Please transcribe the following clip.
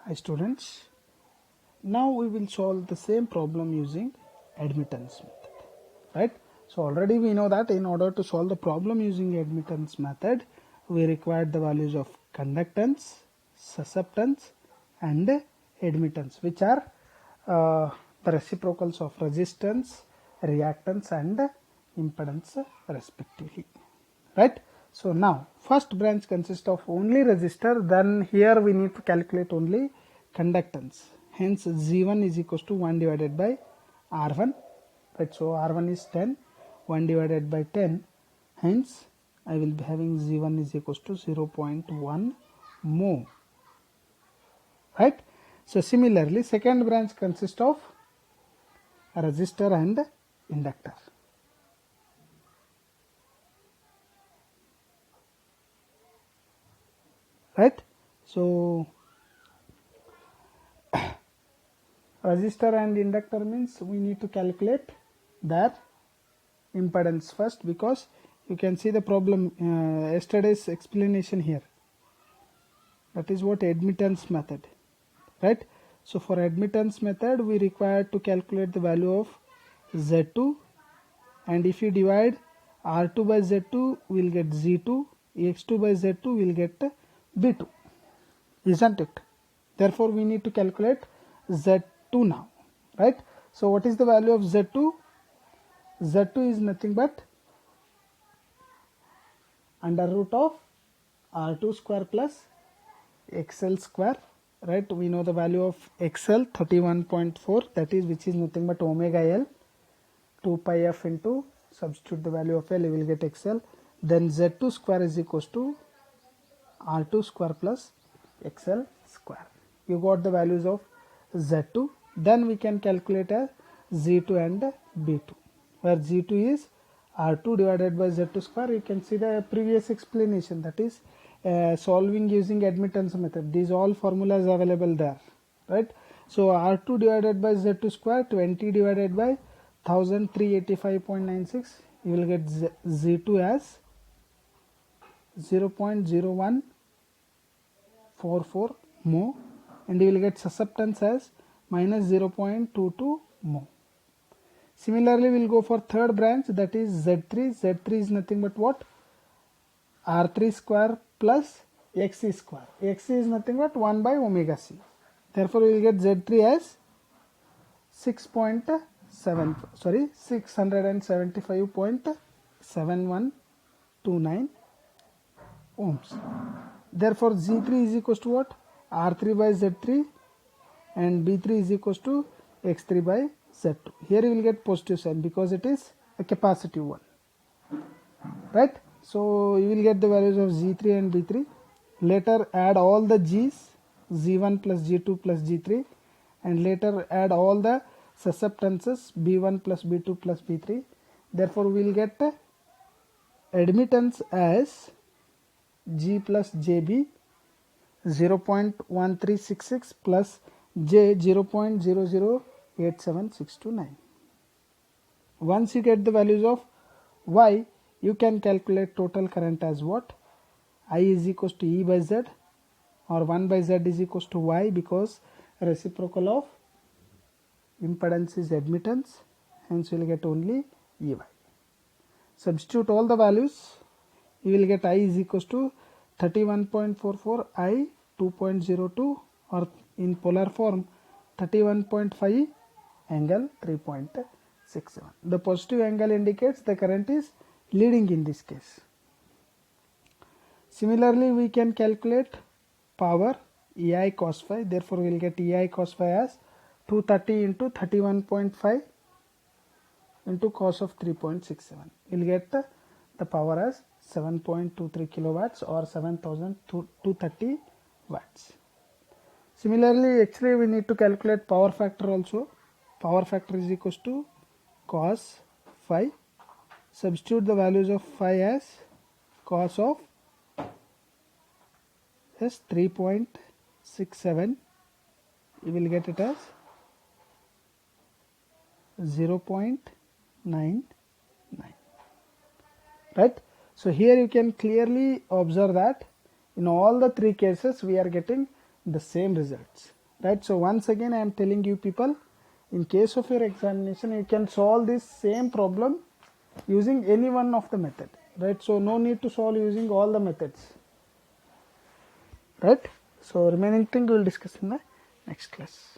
Hi students, now we will solve the same problem using admittance method, right? So already we know that in order to solve the problem using admittance method, we required the values of conductance, susceptance and admittance, which are the reciprocals of resistance, reactance and impedance respectively, right? So now first branch consists of only resistor, then here we need to calculate only conductance, hence Z1 is equals to 1 divided by R1, right? So R1 is 10, 1 divided by 10, hence I will be having Z1 is equals to 0.1 mho, right? So similarly second branch consists of a resistor and inductor, right? So resistor and inductor means we need to calculate their impedance first, because you can see the problem yesterday's explanation here, that is what admittance method, right? So for admittance method we require to calculate the value of Z2, and if you divide R2 by Z2 we will get Z2, X2 by Z2 we will get B2, isn't it? Therefore we need to calculate Z2 now, right? So what is the value of Z2? Z2 is nothing but under root of R2 square plus XL square, right? We know the value of XL 31.4, that is which is nothing but omega L, 2 pi f into, substitute the value of L, you will get XL, then Z2 square is equals to R2 square plus XL square. You got the values of Z2, then we can calculate as Z2 and B2, where Z2 is R2 divided by Z2 square. You can see the previous explanation, that is solving using admittance method. These all formulas available there, right? So R2 divided by Z2 square, 20 divided by 1385.96, you will get Z2 as 0.0144 mho, and you will get susceptance as minus 0.22 mho. Similarly, we will go for third branch, that is Z3. Z3 is nothing but what? R3 square plus XC square. XC is nothing but 1 by omega C. Therefore, we will get Z3 as 675.7129 ohms. Therefore Z3 is equals to what? R3 by Z3, and B3 is equals to X3 by Z2. Here you will get positive sign because it is a capacitive one, right? So you will get the values of Z3 and B3. Later add all the G's, Z1 plus G2 plus G3, and later add all the susceptances, B1 plus B2 plus B3. Therefore we will get admittance as G plus JB 0.1366 plus J 0.0087629. Once you get the values of Y, you can calculate total current as what? I is equals to E by Z, or 1 by Z is equals to Y, because reciprocal of impedance is admittance, hence you will get only EY. Substitute all the values, you will get I is equals to 31.44, I 2.02, or in polar form 31.5 angle 3.67. The positive angle indicates the current is leading in this case. Similarly, we can calculate power EI cos phi. Therefore, we will get EI cos phi as 230 into 31.5 into cos of 3.67. We will get the power as 7.23 kilowatts or 7230 watts. Similarly, X-ray we need to calculate power factor also. Power factor is equals to cos phi. Substitute the values of phi as cos of 3.67. You will get it as 0.99, right? So here you can clearly observe that in all the three cases we are getting the same results. right? So once again I am telling you people, in case of your examination you can solve this same problem using any one of the method, right? So no need to solve using all the methods, right? So remaining thing we will discuss in the next class.